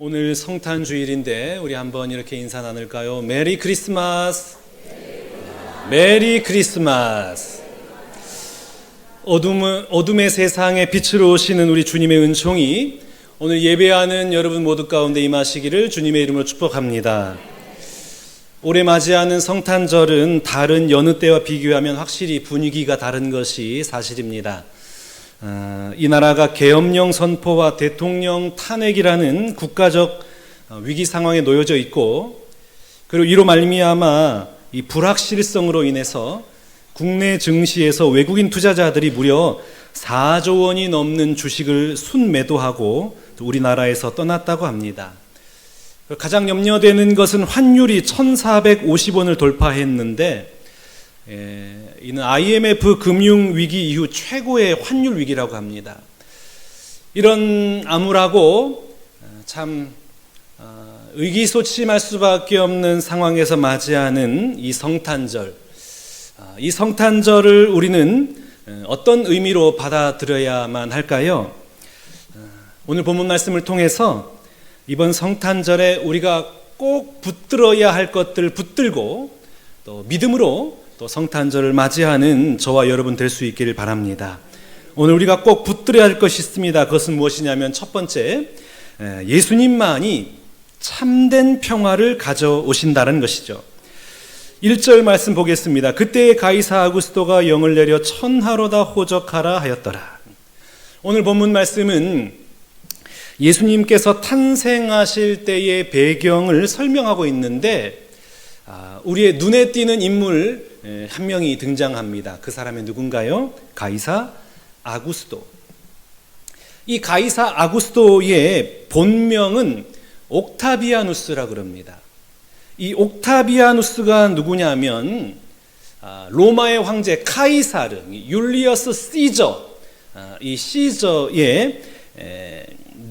오늘 성탄주일인데 우리 한번 이렇게 인사 나눌까요? 메리 크리스마스. 메리 크리스마스. 어둠의 세상에 빛으로 오시는 우리 주님의 은총이 오늘 예배하는 여러분 모두 가운데 임하시기를 주님의 이름으로 축복합니다. 올해 맞이하는 성탄절은 다른 여느 때와 비교하면 확실히 분위기가 다른 것이 사실입니다. 이 나라가 계엄령 선포와 대통령 탄핵이라는 국가적 위기 상황에 놓여져 있고, 그리고 이로 말미암아 이 불확실성으로 인해서 국내 증시에서 외국인 투자자들이 무려 4조 원이 넘는 주식을 순매도하고 우리나라에서 떠났다고 합니다. 가장 염려되는 것은 환율이 1,450원을 돌파했는데, 이는 IMF 금융위기 이후 최고의 환율 위기라고 합니다. 이런 암울하고 참 의기소침할 수밖에 없는 상황에서 맞이하는 이 성탄절, 이 성탄절을 우리는 어떤 의미로 받아들여야만 할까요? 오늘 본문 말씀을 통해서 이번 성탄절에 우리가 꼭 붙들어야 할 것들 붙들고 또 믿음으로 또 성탄절을 맞이하는 저와 여러분 될 수 있기를 바랍니다. 오늘 우리가 꼭 붙들어야 할 것이 있습니다. 그것은 무엇이냐면 첫 번째, 예수님만이 참된 평화를 가져오신다는 것이죠. 1절 말씀 보겠습니다. 그때 가이사 아구스토가 영을 내려 천하로다 호적하라 하였더라. 오늘 본문 말씀은 예수님께서 탄생하실 때의 배경을 설명하고 있는데, 우리의 눈에 띄는 인물 한 명이 등장합니다. 그 사람이 누군가요? 가이사 아구스토. 이 가이사 아구스토의 본명은 옥타비아누스라고 그럽니다. 이 옥타비아누스가 누구냐면 로마의 황제 카이사르, 율리어스 시저, 이 시저의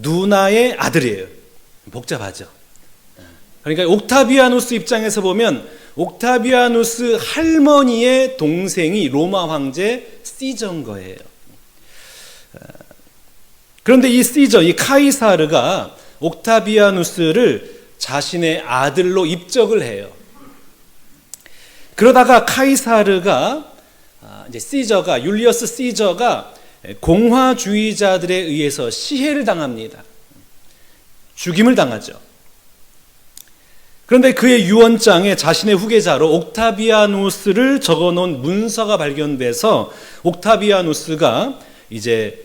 누나의 아들이에요. 복잡하죠. 그러니까 옥타비아누스 입장에서 보면 옥타비아누스 할머니의 동생이 로마 황제 시저인 거예요. 그런데 이 시저, 이 카이사르가 옥타비아누스를 자신의 아들로 입적을 해요. 그러다가 카이사르가 이제 시저가, 율리어스 시저가 공화주의자들에 의해서 시해를 당합니다. 죽임을 당하죠. 그런데 그의 유언장에 자신의 후계자로 옥타비아누스를 적어놓은 문서가 발견돼서 옥타비아누스가 이제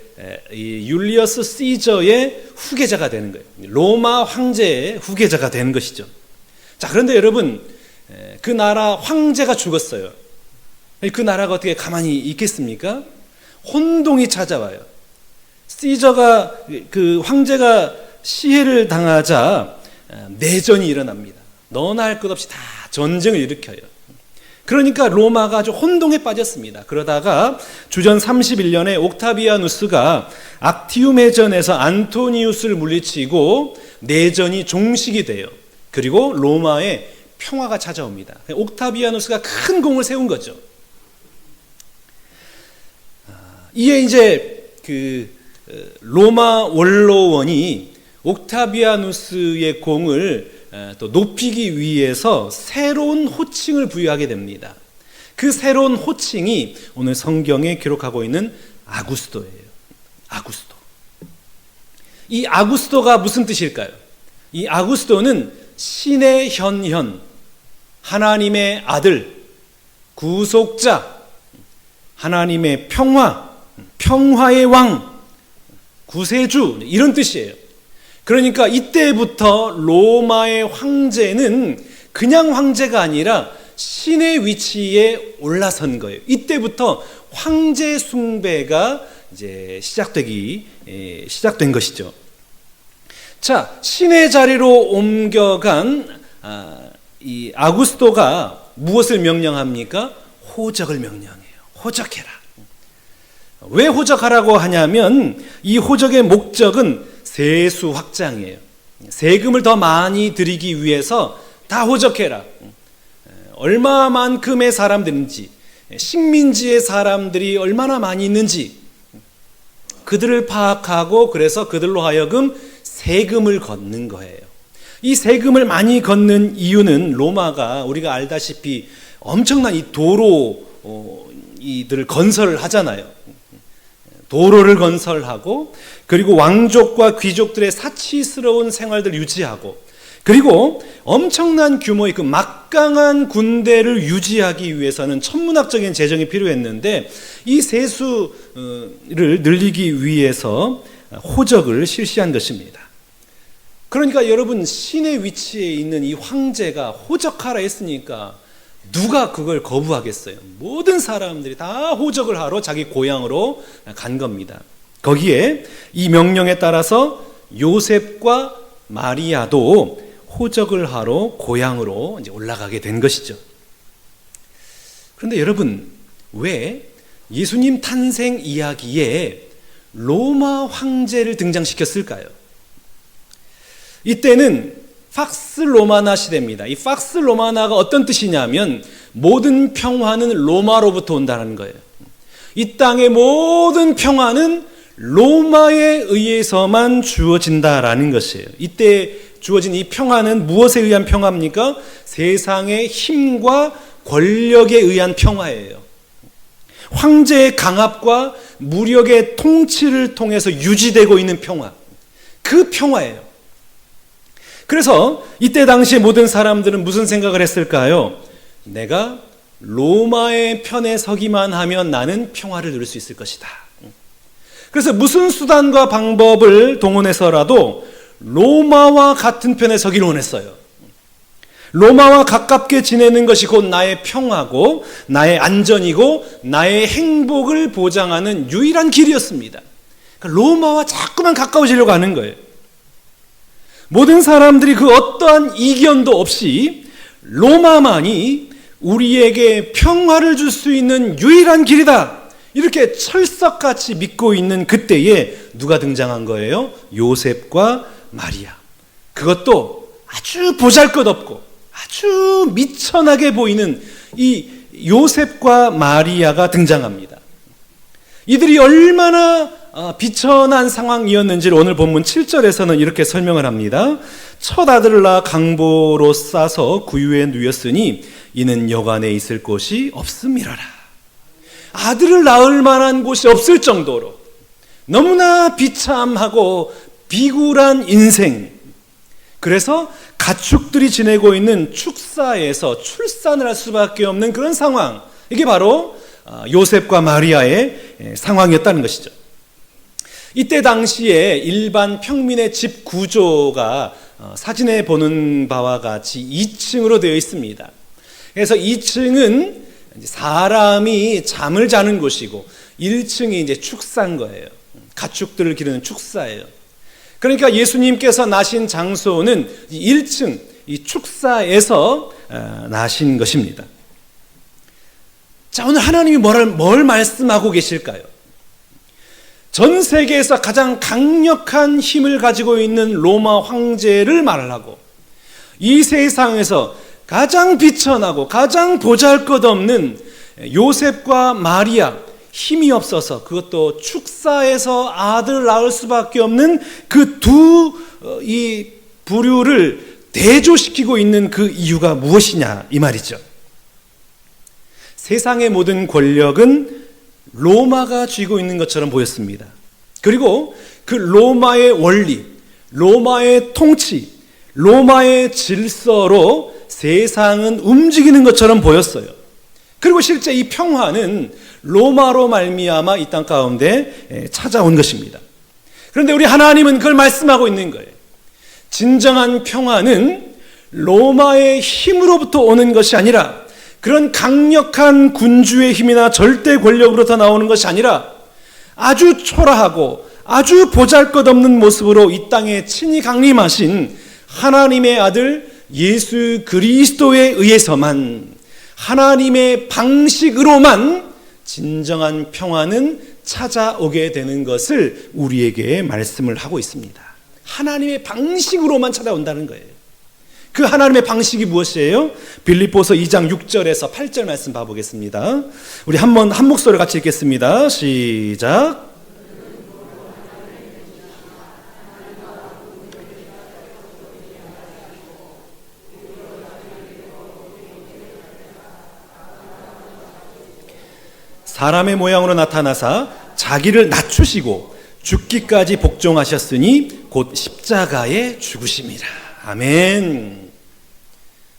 이 율리어스 시저의 후계자가 되는 거예요. 로마 황제의 후계자가 되는 것이죠. 자, 그런데 여러분, 그 나라 황제가 죽었어요. 그 나라가 어떻게 가만히 있겠습니까? 혼동이 찾아와요. 시저가, 그 황제가 시해를 당하자 내전이 일어납니다. 너나 할 것 없이 다 전쟁을 일으켜요. 그러니까 로마가 아주 혼동에 빠졌습니다. 그러다가 주전 31년에 옥타비아누스가 악티움 해전에서 안토니우스를 물리치고 내전이 종식이 돼요. 그리고 로마에 평화가 찾아옵니다. 옥타비아누스가 큰 공을 세운 거죠. 이에 이제 그 로마 원로원이 옥타비아누스의 공을 또 높이기 위해서 새로운 호칭을 부여하게 됩니다. 그 새로운 호칭이 오늘 성경에 기록하고 있는 아구스토예요. 아구스토. 이 아구스토가 무슨 뜻일까요? 이 아구스토는 신의 현현, 하나님의 아들, 구속자, 하나님의 평화, 평화의 왕, 구세주, 이런 뜻이에요. 그러니까 이때부터 로마의 황제는 그냥 황제가 아니라 신의 위치에 올라선 거예요. 이때부터 황제 숭배가 이제 시작된 것이죠. 자, 신의 자리로 옮겨간 이 아구스토가 무엇을 명령합니까? 호적을 명령해요. 호적해라. 왜 호적하라고 하냐면 이 호적의 목적은 세수 확장이에요. 세금을 더 많이 들이기 위해서 다 호적해라. 얼마만큼의 사람들인지, 식민지의 사람들이 얼마나 많이 있는지 그들을 파악하고, 그래서 그들로 하여금 세금을 걷는 거예요. 이 세금을 많이 걷는 이유는 로마가 우리가 알다시피 엄청난 이 도로 이들을 건설을 하잖아요. 도로를 건설하고 그리고 왕족과 귀족들의 사치스러운 생활들을 유지하고 그리고 엄청난 규모의 그 막강한 군대를 유지하기 위해서는 천문학적인 재정이 필요했는데 이 세수를 늘리기 위해서 호적을 실시한 것입니다. 그러니까 여러분, 신의 위치에 있는 이 황제가 호적하라 했으니까 누가 그걸 거부하겠어요? 모든 사람들이 다 호적을 하러 자기 고향으로 간 겁니다. 거기에 이 명령에 따라서 요셉과 마리아도 호적을 하러 고향으로 이제 올라가게 된 것이죠. 그런데 여러분, 왜 예수님 탄생 이야기에 로마 황제를 등장시켰을까요? 이때는 팍스 로마나 시대입니다. 이 팍스 로마나가 어떤 뜻이냐면 모든 평화는 로마로부터 온다는 거예요. 이 땅의 모든 평화는 로마에 의해서만 주어진다라는 것이에요. 이때 주어진 이 평화는 무엇에 의한 평화입니까? 세상의 힘과 권력에 의한 평화예요. 황제의 강압과 무력의 통치를 통해서 유지되고 있는 평화, 그 평화예요. 그래서 이때 당시에 모든 사람들은 무슨 생각을 했을까요? 내가 로마의 편에 서기만 하면 나는 평화를 누릴 수 있을 것이다. 그래서 무슨 수단과 방법을 동원해서라도 로마와 같은 편에 서기를 원했어요. 로마와 가깝게 지내는 것이 곧 나의 평화고 나의 안전이고 나의 행복을 보장하는 유일한 길이었습니다. 그러니까 로마와 자꾸만 가까워지려고 하는 거예요. 모든 사람들이 그 어떠한 이견도 없이 로마만이 우리에게 평화를 줄 수 있는 유일한 길이다, 이렇게 철석같이 믿고 있는 그때에 누가 등장한 거예요? 요셉과 마리아. 그것도 아주 보잘것없고 아주 미천하게 보이는 이 요셉과 마리아가 등장합니다. 이들이 얼마나 비천한 상황이었는지를 오늘 본문 7절에서는 이렇게 설명을 합니다. 첫 아들을 낳아 강보로 싸서 구유에 누였으니 이는 여관에 있을 곳이 없음이라라. 아들을 낳을 만한 곳이 없을 정도로 너무나 비참하고 비굴한 인생, 그래서 가축들이 지내고 있는 축사에서 출산을 할 수밖에 없는 그런 상황, 이게 바로 요셉과 마리아의 상황이었다는 것이죠. 이때 당시에 일반 평민의 집 구조가 사진에 보는 바와 같이 2층으로 되어 있습니다. 그래서 2층은 사람이 잠을 자는 곳이고 1층이 이제 축사인 거예요. 가축들을 기르는 축사예요. 그러니까 예수님께서 나신 장소는 1층 이 축사에서 나신 것입니다. 자, 오늘 하나님이 뭘 말씀하고 계실까요? 전 세계에서 가장 강력한 힘을 가지고 있는 로마 황제를 말하고 이 세상에서 가장 비천하고 가장 보잘것없는 요셉과 마리아, 힘이 없어서 그것도 축사에서 아들을 낳을 수밖에 없는 그 이 부류를 대조시키고 있는 그 이유가 무엇이냐, 이 말이죠. 세상의 모든 권력은 로마가 쥐고 있는 것처럼 보였습니다. 그리고 그 로마의 원리, 로마의 통치, 로마의 질서로 세상은 움직이는 것처럼 보였어요. 그리고 실제 이 평화는 로마로 말미암아 이 땅 가운데 찾아온 것입니다. 그런데 우리 하나님은 그걸 말씀하고 있는 거예요. 진정한 평화는 로마의 힘으로부터 오는 것이 아니라, 그런 강력한 군주의 힘이나 절대 권력으로부터 나오는 것이 아니라 아주 초라하고 아주 보잘것없는 모습으로 이 땅에 친히 강림하신 하나님의 아들 예수 그리스도에 의해서만, 하나님의 방식으로만 진정한 평화는 찾아오게 되는 것을 우리에게 말씀을 하고 있습니다. 하나님의 방식으로만 찾아온다는 거예요. 그 하나님의 방식이 무엇이에요? 빌립보서 2장 6절에서 8절 말씀 봐보겠습니다. 우리 한 목소리로 같이 읽겠습니다. 시작. 사람의 모양으로 나타나사 자기를 낮추시고 죽기까지 복종하셨으니 곧 십자가에 죽으심이라. 아멘.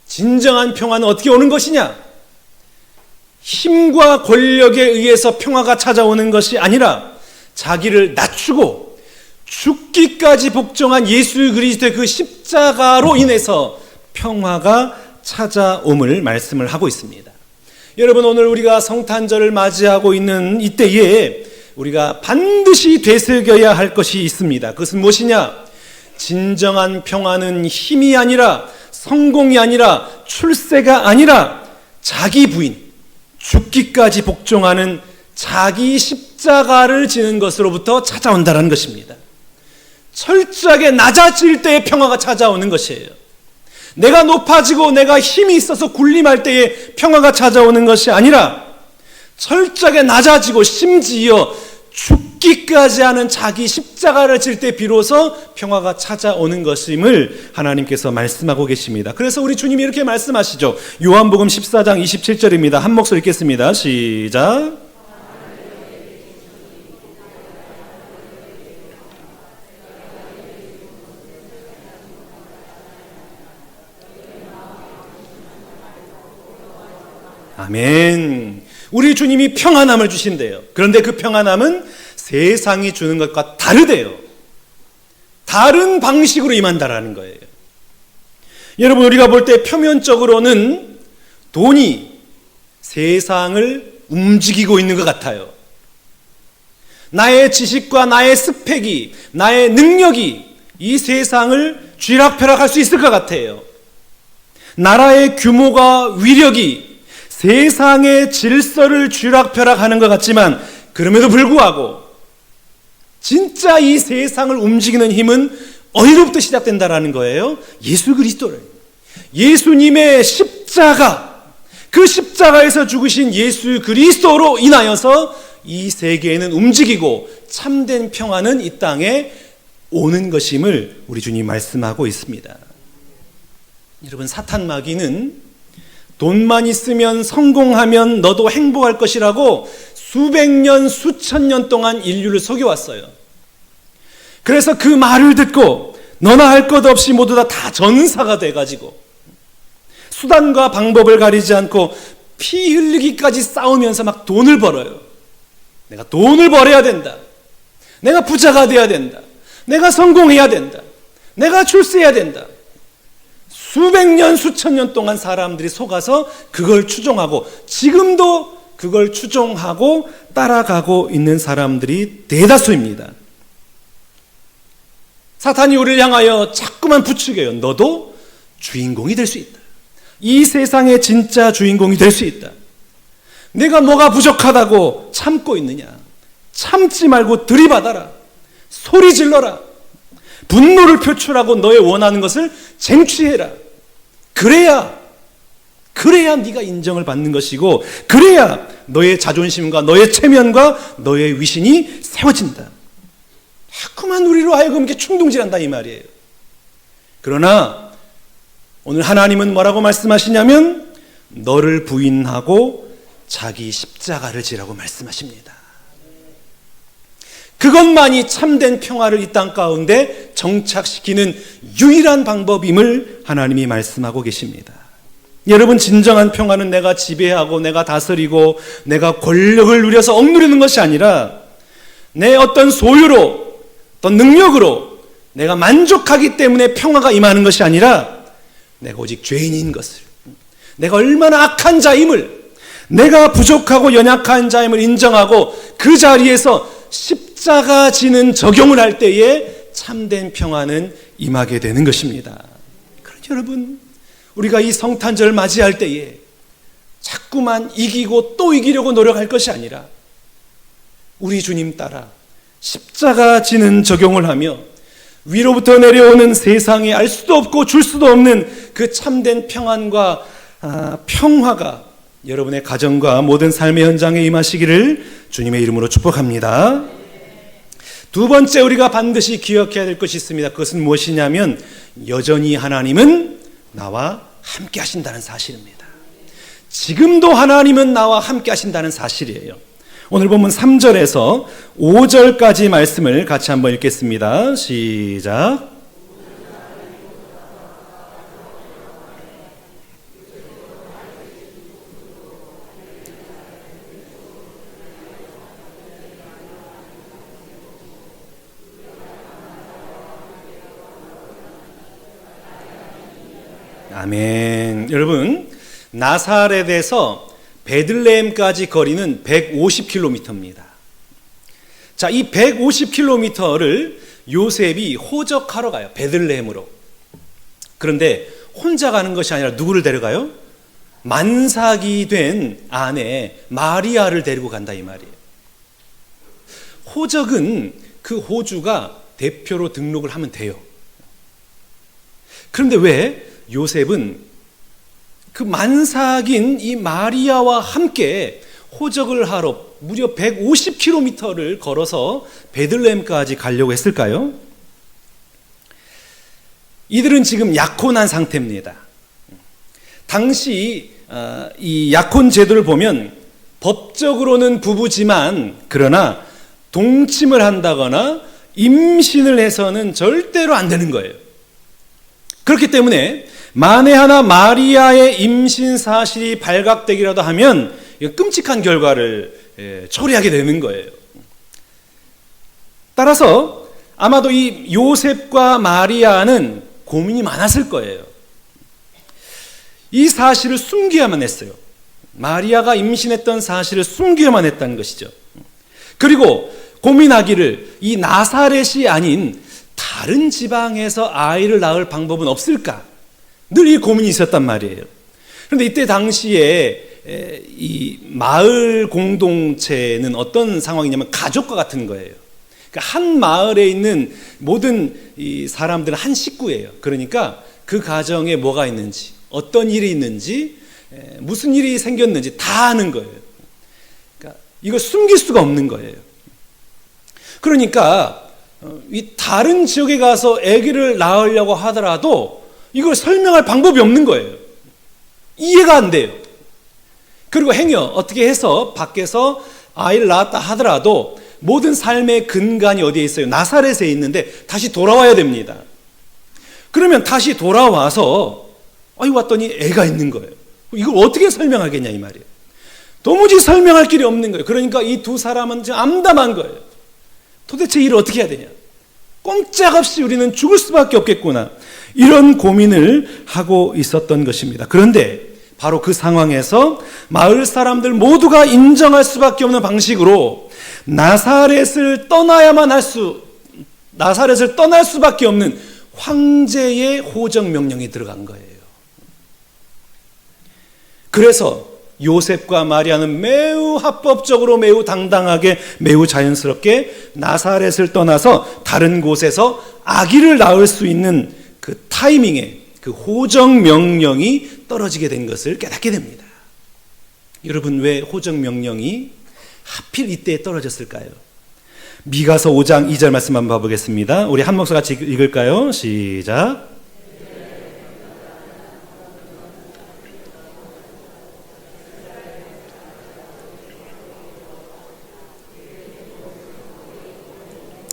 진정한 평화는 어떻게 오는 것이냐? 힘과 권력에 의해서 평화가 찾아오는 것이 아니라 자기를 낮추고 죽기까지 복종한 예수 그리스도의 그 십자가로 인해서 평화가 찾아옴을 말씀을 하고 있습니다. 여러분, 오늘 우리가 성탄절을 맞이하고 있는 이때에 우리가 반드시 되새겨야 할 것이 있습니다. 그것은 무엇이냐? 진정한 평화는 힘이 아니라, 성공이 아니라, 출세가 아니라 자기 부인, 죽기까지 복종하는 자기 십자가를 지는 것으로부터 찾아온다는 것입니다. 철저하게 낮아질 때에 평화가 찾아오는 것이에요. 내가 높아지고 내가 힘이 있어서 군림할 때에 평화가 찾아오는 것이 아니라 철저하게 낮아지고 심지어 죽기까지 하는 자기 십자가를 질 때 비로소 평화가 찾아오는 것임을 하나님께서 말씀하고 계십니다. 그래서 우리 주님이 이렇게 말씀하시죠. 요한복음 14장 27절입니다. 한 목소리 읽겠습니다. 시작. 아멘. 우리 주님이 평안함을 주신대요. 그런데 그 평안함은 세상이 주는 것과 다르대요. 다른 방식으로 임한다라는 거예요. 여러분, 우리가 볼 때 표면적으로는 돈이 세상을 움직이고 있는 것 같아요. 나의 지식과 나의 스펙이, 나의 능력이 이 세상을 쥐락펴락할 수 있을 것 같아요. 나라의 규모가, 위력이 세상의 질서를 쥐락펴락하는 것 같지만 그럼에도 불구하고 진짜 이 세상을 움직이는 힘은 어디로부터 시작된다라는 거예요? 예수 그리스도를, 예수님의 십자가, 그 십자가에서 죽으신 예수 그리스도로 인하여서 이 세계에는 움직이고 참된 평화는 이 땅에 오는 것임을 우리 주님 말씀하고 있습니다. 여러분, 사탄 마귀는 돈만 있으면, 성공하면 너도 행복할 것이라고 수백 년, 수천 년 동안 인류를 속여왔어요. 그래서 그 말을 듣고 너나 할 것 없이 모두 다 전사가 돼가지고 수단과 방법을 가리지 않고 피 흘리기까지 싸우면서 막 돈을 벌어요. 내가 돈을 벌어야 된다. 내가 부자가 돼야 된다. 내가 성공해야 된다. 내가 출세해야 된다. 수백 년, 수천 년 동안 사람들이 속아서 그걸 추종하고 지금도 그걸 추종하고 따라가고 있는 사람들이 대다수입니다. 사탄이 우리를 향하여 자꾸만 부추겨요. 너도 주인공이 될 수 있다. 이 세상의 진짜 주인공이 될 수 있다. 내가 뭐가 부족하다고 참고 있느냐? 참지 말고 들이받아라. 소리 질러라. 분노를 표출하고 너의 원하는 것을 쟁취해라. 그래야 네가 인정을 받는 것이고, 그래야 너의 자존심과 너의 체면과 너의 위신이 세워진다. 자꾸만 우리로 하여금 이렇게 충동질한다 이 말이에요. 그러나 오늘 하나님은 뭐라고 말씀하시냐면 너를 부인하고 자기 십자가를 지라고 말씀하십니다. 그것만이 참된 평화를 이 땅 가운데 정착시키는 유일한 방법임을 하나님이 말씀하고 계십니다. 여러분, 진정한 평화는 내가 지배하고 내가 다스리고 내가 권력을 누려서 억누르는 것이 아니라 내 어떤 소유로, 어떤 능력으로 내가 만족하기 때문에 평화가 임하는 것이 아니라 내가 오직 죄인인 것을, 내가 얼마나 악한 자임을, 내가 부족하고 연약한 자임을 인정하고 그 자리에서 십자가 지는 적용을 할 때에 참된 평화는 임하게 되는 것입니다. 그러니 여러분, 우리가 이 성탄절 맞이할 때에 자꾸만 이기고 또 이기려고 노력할 것이 아니라 우리 주님 따라 십자가 지는 적용을 하며 위로부터 내려오는 세상에 알 수도 없고 줄 수도 없는 그 참된 평안과 평화가 여러분의 가정과 모든 삶의 현장에 임하시기를 주님의 이름으로 축복합니다. 두 번째, 우리가 반드시 기억해야 될 것이 있습니다. 그것은 무엇이냐면 여전히 하나님은 나와 함께 하신다는 사실입니다. 지금도 하나님은 나와 함께 하신다는 사실이에요. 오늘 본문 3절에서 5절까지 말씀을 같이 한번 읽겠습니다. 시작. 아멘. 여러분, 나사렛에서 베들레헴까지 거리는 150km입니다. 자, 이 150km를 요셉이 호적하러 가요. 베들레헴으로. 그런데 혼자 가는 것이 아니라 누구를 데려가요? 만삭이 된 아내 마리아를 데리고 간다 이 말이에요. 호적은 그 호주가 대표로 등록을 하면 돼요. 그런데 왜 요셉은 그 만삭인 이 마리아와 함께 호적을 하러 무려 150km를 걸어서 베들레헴까지 가려고 했을까요? 이들은 지금 약혼한 상태입니다. 당시 이 약혼 제도를 보면 법적으로는 부부지만 그러나 동침을 한다거나 임신을 해서는 절대로 안 되는 거예요. 그렇기 때문에 만에 하나 마리아의 임신 사실이 발각되기라도 하면 끔찍한 결과를 초래하게 되는 거예요. 따라서 아마도 이 요셉과 마리아는 고민이 많았을 거예요. 이 사실을 숨겨야만 했어요. 마리아가 임신했던 사실을 숨겨야만 했다는 것이죠. 그리고 고민하기를 이 나사렛이 아닌 다른 지방에서 아이를 낳을 방법은 없을까? 늘 이 고민이 있었단 말이에요. 그런데 이때 당시에 이 마을 공동체는 어떤 상황이냐면 가족과 같은 거예요. 그러니까 한 마을에 있는 모든 이 사람들은 한 식구예요. 그러니까 그 가정에 뭐가 있는지, 어떤 일이 있는지, 무슨 일이 생겼는지 다 아는 거예요. 그러니까 이걸 숨길 수가 없는 거예요. 그러니까 이 다른 지역에 가서 아기를 낳으려고 하더라도 이걸 설명할 방법이 없는 거예요. 이해가 안 돼요. 그리고 행여 어떻게 해서 밖에서 아이를 낳았다 하더라도 모든 삶의 근간이 어디에 있어요? 나사렛에 있는데 다시 돌아와야 됩니다. 그러면 다시 돌아와서 왔더니 애가 있는 거예요. 이걸 어떻게 설명하겠냐 이 말이에요. 도무지 설명할 길이 없는 거예요. 그러니까 이 두 사람은 지금 암담한 거예요. 도대체 일을 어떻게 해야 되냐? 꼼짝없이 우리는 죽을 수밖에 없겠구나. 이런 고민을 하고 있었던 것입니다. 그런데 바로 그 상황에서 마을 사람들 모두가 인정할 수밖에 없는 방식으로 나사렛을 떠날 수밖에 없는 황제의 호적 명령이 들어간 거예요. 그래서 요셉과 마리아는 매우 합법적으로, 매우 당당하게, 매우 자연스럽게 나사렛을 떠나서 다른 곳에서 아기를 낳을 수 있는 그 타이밍에 그 호적 명령이 떨어지게 된 것을 깨닫게 됩니다. 여러분, 왜 호적 명령이 하필 이때에 떨어졌을까요? 미가서 5장 2절 말씀 한번 봐보겠습니다. 우리 한 목소 같이 읽을까요? 시작.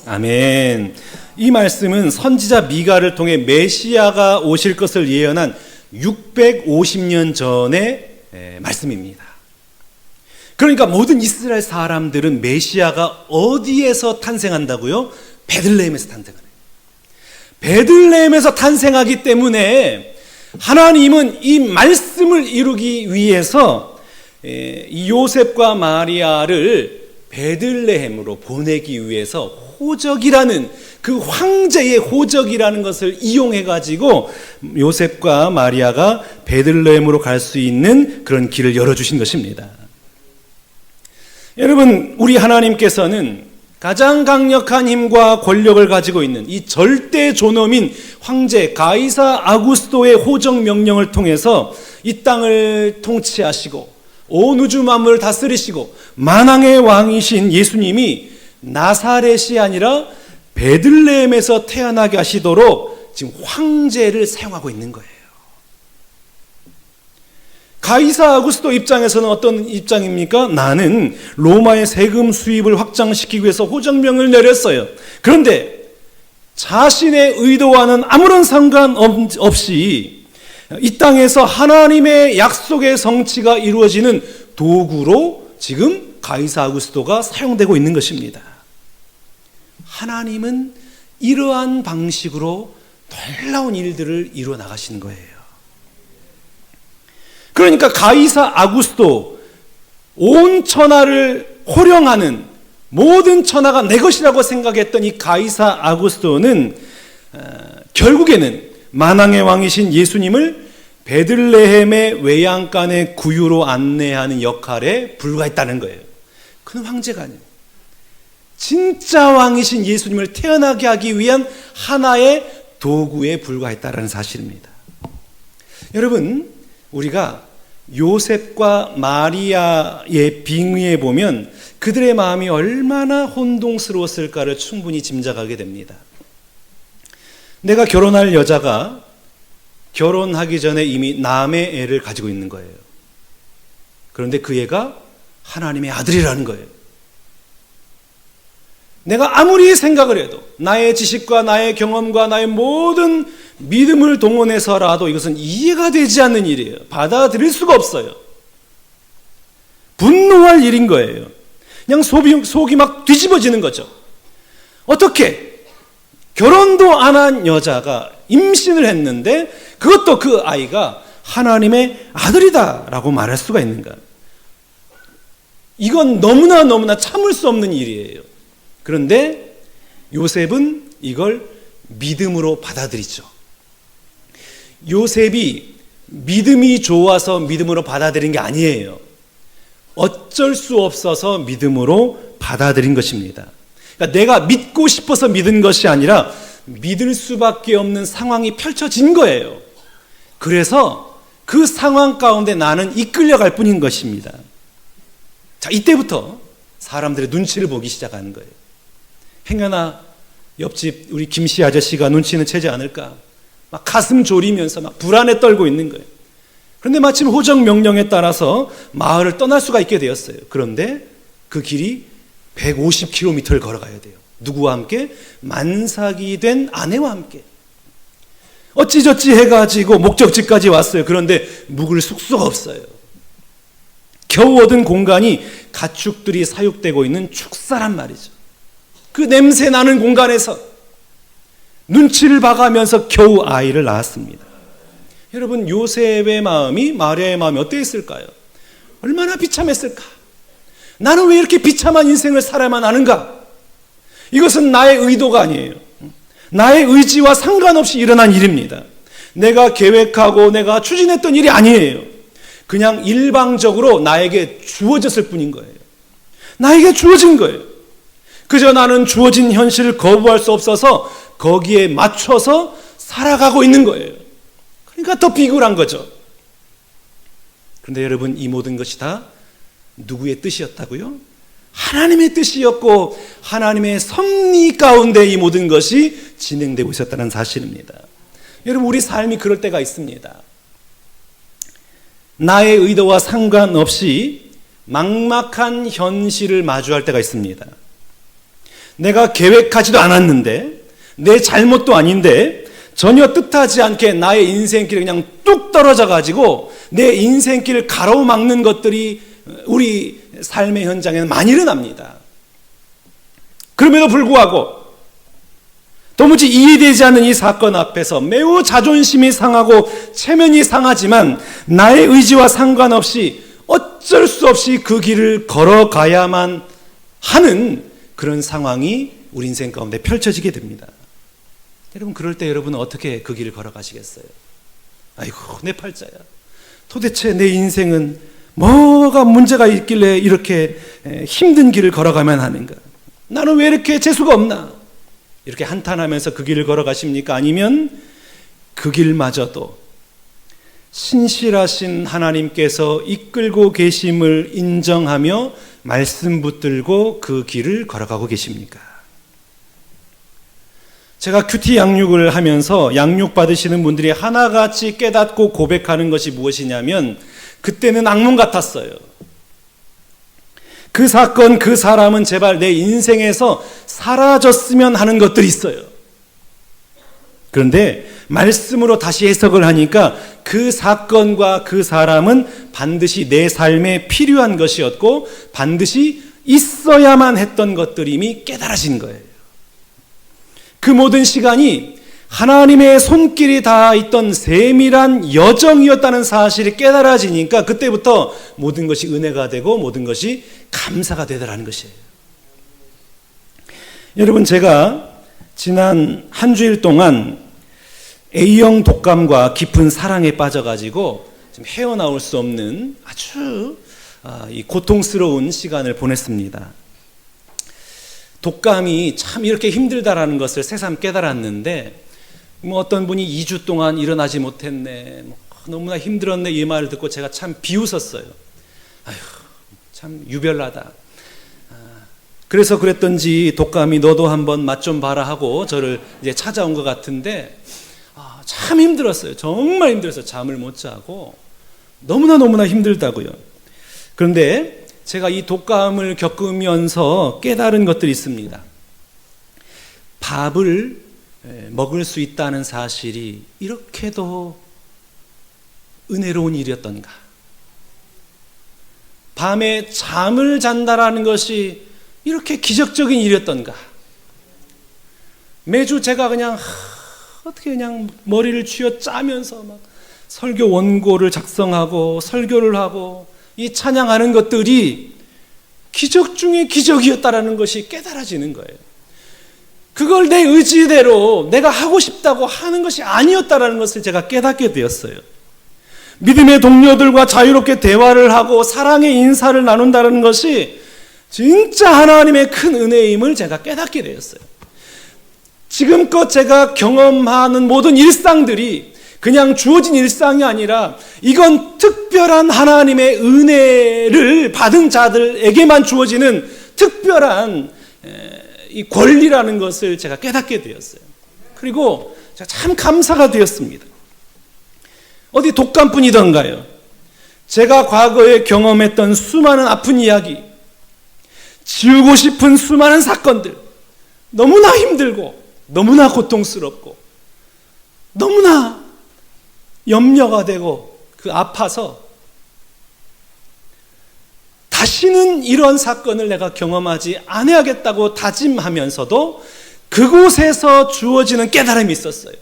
아멘. 이 말씀은 선지자 미가를 통해 메시아가 오실 것을 예언한 650년 전의 말씀입니다. 그러니까 모든 이스라엘 사람들은 메시아가 어디에서 탄생한다고요? 베들레헴에서 탄생하네요. 베들레헴에서 탄생하기 때문에 하나님은 이 말씀을 이루기 위해서 이 요셉과 마리아를 베들레헴으로 보내기 위해서 호적이라는 그 황제의 호적이라는 것을 이용해 가지고 요셉과 마리아가 베들레헴으로 갈 수 있는 그런 길을 열어주신 것입니다. 여러분, 우리 하나님께서는 가장 강력한 힘과 권력을 가지고 있는 이 절대 존엄인 황제 가이사 아구스토의 호적 명령을 통해서 이 땅을 통치하시고 온 우주 만물을 다스리시고 만왕의 왕이신 예수님이 나사렛이 아니라 베들레헴에서 태어나게 하시도록 지금 황제를 사용하고 있는 거예요. 가이사 아구스도 입장에서는 어떤 입장입니까? 나는 로마의 세금 수입을 확장시키기 위해서 호정명을 내렸어요. 그런데 자신의 의도와는 아무런 상관없이 이 땅에서 하나님의 약속의 성취가 이루어지는 도구로 지금 가이사 아구스도가 사용되고 있는 것입니다. 하나님은 이러한 방식으로 놀라운 일들을 이루어 나가시는 거예요. 그러니까 가이사 아구스도, 온 천하를 호령하는, 모든 천하가 내 것이라고 생각했던 이 가이사 아구스도는 결국에는 만왕의 왕이신 예수님을 베들레헴의 외양간의 구유로 안내하는 역할에 불과했다는 거예요. 그는 황제가 아니에요. 진짜 왕이신 예수님을 태어나게 하기 위한 하나의 도구에 불과했다는 사실입니다. 여러분, 우리가 요셉과 마리아의 빙의에 보면 그들의 마음이 얼마나 혼동스러웠을까를 충분히 짐작하게 됩니다. 내가 결혼할 여자가 결혼하기 전에 이미 남의 애를 가지고 있는 거예요. 그런데 그 애가 하나님의 아들이라는 거예요. 내가 아무리 생각을 해도 나의 지식과 나의 경험과 나의 모든 믿음을 동원해서라도 이것은 이해가 되지 않는 일이에요. 받아들일 수가 없어요. 분노할 일인 거예요. 그냥 속이 막 뒤집어지는 거죠. 어떻게 결혼도 안 한 여자가 임신을 했는데 그것도 그 아이가 하나님의 아들이다라고 말할 수가 있는가? 이건 너무나 참을 수 없는 일이에요. 그런데 요셉은 이걸 믿음으로 받아들이죠. 요셉이 믿음이 좋아서 믿음으로 받아들인 게 아니에요. 어쩔 수 없어서 믿음으로 받아들인 것입니다. 그러니까 내가 믿고 싶어서 믿은 것이 아니라 믿을 수밖에 없는 상황이 펼쳐진 거예요. 그래서 그 상황 가운데 나는 이끌려갈 뿐인 것입니다. 자, 이때부터 사람들의 눈치를 보기 시작하는 거예요. 행여나 옆집 우리 김씨 아저씨가 눈치는 채지 않을까? 막 가슴 졸이면서 막 불안에 떨고 있는 거예요. 그런데 마침 호정 명령에 따라서 마을을 떠날 수가 있게 되었어요. 그런데 그 길이 150km를 걸어가야 돼요. 누구와 함께? 만삭이 된 아내와 함께. 어찌저찌 해가지고 목적지까지 왔어요. 그런데 묵을 숙소가 없어요. 겨우 얻은 공간이 가축들이 사육되고 있는 축사란 말이죠. 그 냄새 나는 공간에서 눈치를 봐가면서 겨우 아이를 낳았습니다. 여러분, 요셉의 마음이, 마리아의 마음이 어땠을까요? 얼마나 비참했을까? 나는 왜 이렇게 비참한 인생을 살아야만 하는가? 이것은 나의 의도가 아니에요. 나의 의지와 상관없이 일어난 일입니다. 내가 계획하고 내가 추진했던 일이 아니에요. 그냥 일방적으로 나에게 주어졌을 뿐인 거예요. 나에게 주어진 거예요. 그저 나는 주어진 현실을 거부할 수 없어서 거기에 맞춰서 살아가고 있는 거예요. 그러니까 더 비굴한 거죠. 그런데 여러분, 이 모든 것이 다 누구의 뜻이었다고요? 하나님의 뜻이었고 하나님의 섭리 가운데 이 모든 것이 진행되고 있었다는 사실입니다. 여러분, 우리 삶이 그럴 때가 있습니다. 나의 의도와 상관없이 막막한 현실을 마주할 때가 있습니다. 내가 계획하지도 않았는데, 내 잘못도 아닌데 전혀 뜻하지 않게 나의 인생길에 그냥 뚝 떨어져 가지고 내 인생길을 가로막는 것들이 우리 삶의 현장에는 많이 일어납니다. 그럼에도 불구하고 도무지 이해되지 않는 이 사건 앞에서 매우 자존심이 상하고 체면이 상하지만 나의 의지와 상관없이 어쩔 수 없이 그 길을 걸어가야만 하는 그런 상황이 우리 인생 가운데 펼쳐지게 됩니다. 여러분, 그럴 때 여러분은 어떻게 그 길을 걸어가시겠어요? 아이고, 내 팔자야. 도대체 내 인생은 뭐가 문제가 있길래 이렇게 힘든 길을 걸어가면 하는가? 나는 왜 이렇게 재수가 없나? 이렇게 한탄하면서 그 길을 걸어가십니까? 아니면 그 길마저도 신실하신 하나님께서 이끌고 계심을 인정하며 말씀 붙들고 그 길을 걸어가고 계십니까? 제가 큐티 양육을 하면서 양육 받으시는 분들이 하나같이 깨닫고 고백하는 것이 무엇이냐면 그때는 악몽 같았어요. 그 사건, 그 사람은 제발 내 인생에서 사라졌으면 하는 것들이 있어요. 그런데 말씀으로 다시 해석을 하니까 그 사건과 그 사람은 반드시 내 삶에 필요한 것이었고 반드시 있어야만 했던 것들임이 깨달아진 거예요. 그 모든 시간이 하나님의 손길이 닿아 있던 세밀한 여정이었다는 사실이 깨달아지니까 그때부터 모든 것이 은혜가 되고 모든 것이 감사가 되더라는 것이에요. 여러분, 제가 지난 한 주일 동안 A형 독감과 깊은 사랑에 빠져가지고 지금 헤어나올 수 없는 아주 고통스러운 시간을 보냈습니다. 독감이 참 이렇게 힘들다라는 것을 새삼 깨달았는데 어떤 분이 2주 동안 일어나지 못했네, 너무나 힘들었네, 이 말을 듣고 제가 참 비웃었어요. 아휴, 참 유별나다. 그래서 그랬던지 독감이 너도 한번 맛 좀 봐라 하고 저를 이제 찾아온 것 같은데 참 힘들었어요. 정말 힘들었어요. 잠을 못 자고 너무나 힘들다고요. 그런데 제가 이 독감을 겪으면서 깨달은 것들이 있습니다. 밥을 먹을 수 있다는 사실이 이렇게도 은혜로운 일이었던가. 밤에 잠을 잔다라는 것이 이렇게 기적적인 일이었던가. 매주 제가 그냥 어떻게 그냥 머리를 쥐어 짜면서 막 설교 원고를 작성하고 설교를 하고 이 찬양하는 것들이 기적 중에 기적이었다라는 것이 깨달아지는 거예요. 그걸 내 의지대로 내가 하고 싶다고 하는 것이 아니었다라는 것을 제가 깨닫게 되었어요. 믿음의 동료들과 자유롭게 대화를 하고 사랑의 인사를 나눈다는 것이 진짜 하나님의 큰 은혜임을 제가 깨닫게 되었어요. 지금껏 제가 경험하는 모든 일상들이 그냥 주어진 일상이 아니라 이건 특별한 하나님의 은혜를 받은 자들에게만 주어지는 특별한 이 권리라는 것을 제가 깨닫게 되었어요. 그리고 제가 참 감사가 되었습니다. 어디 독감뿐이던가요? 제가 과거에 경험했던 수많은 아픈 이야기, 지우고 싶은 수많은 사건들, 너무나 힘들고 너무나 고통스럽고 너무나 염려가 되고 아파서 다시는 이런 사건을 내가 경험하지 않아야겠다고 다짐하면서도 그곳에서 주어지는 깨달음이 있었어요.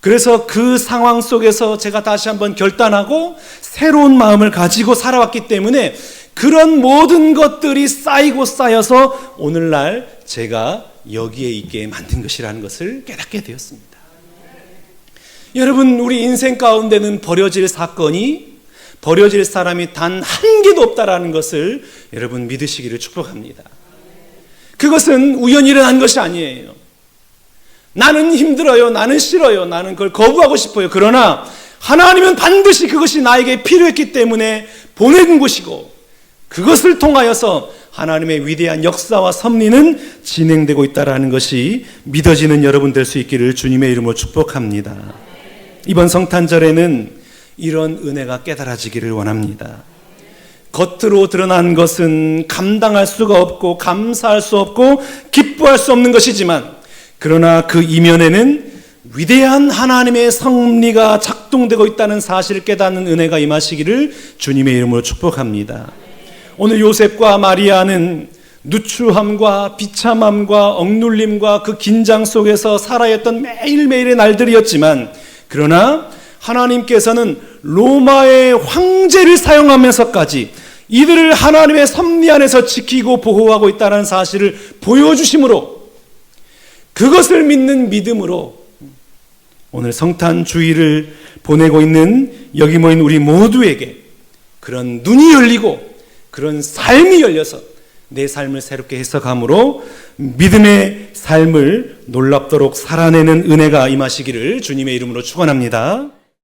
그래서 그 상황 속에서 제가 다시 한번 결단하고 새로운 마음을 가지고 살아왔기 때문에 그런 모든 것들이 쌓이고 쌓여서 오늘날 제가 여기에 있게 만든 것이라는 것을 깨닫게 되었습니다. 여러분, 우리 인생 가운데는 버려질 사건이, 버려질 사람이 단 한 개도 없다라는 것을 여러분 믿으시기를 축복합니다. 그것은 우연히 일어난 것이 아니에요. 나는 힘들어요, 나는 싫어요, 나는 그걸 거부하고 싶어요. 그러나 하나님은 반드시 그것이 나에게 필요했기 때문에 보낸 것이고 그것을 통하여서 하나님의 위대한 역사와 섭리는 진행되고 있다는 것이 믿어지는 여러분 될 수 있기를 주님의 이름으로 축복합니다. 이번 성탄절에는 이런 은혜가 깨달아지기를 원합니다. 겉으로 드러난 것은 감당할 수가 없고 감사할 수 없고 기뻐할 수 없는 것이지만 그러나 그 이면에는 위대한 하나님의 섭리가 작동되고 있다는 사실을 깨닫는 은혜가 임하시기를 주님의 이름으로 축복합니다. 오늘 요셉과 마리아는 누추함과 비참함과 억눌림과 그 긴장 속에서 살아야 했던 매일매일의 날들이었지만 그러나 하나님께서는 로마의 황제를 사용하면서까지 이들을 하나님의 섭리 안에서 지키고 보호하고 있다는 사실을 보여주심으로 그것을 믿는 믿음으로 오늘 성탄 주일을 보내고 있는 여기 모인 우리 모두에게 그런 눈이 열리고 그런 삶이 열려서 내 삶을 새롭게 해석함으로 믿음의 삶을 놀랍도록 살아내는 은혜가 임하시기를 주님의 이름으로 축원합니다.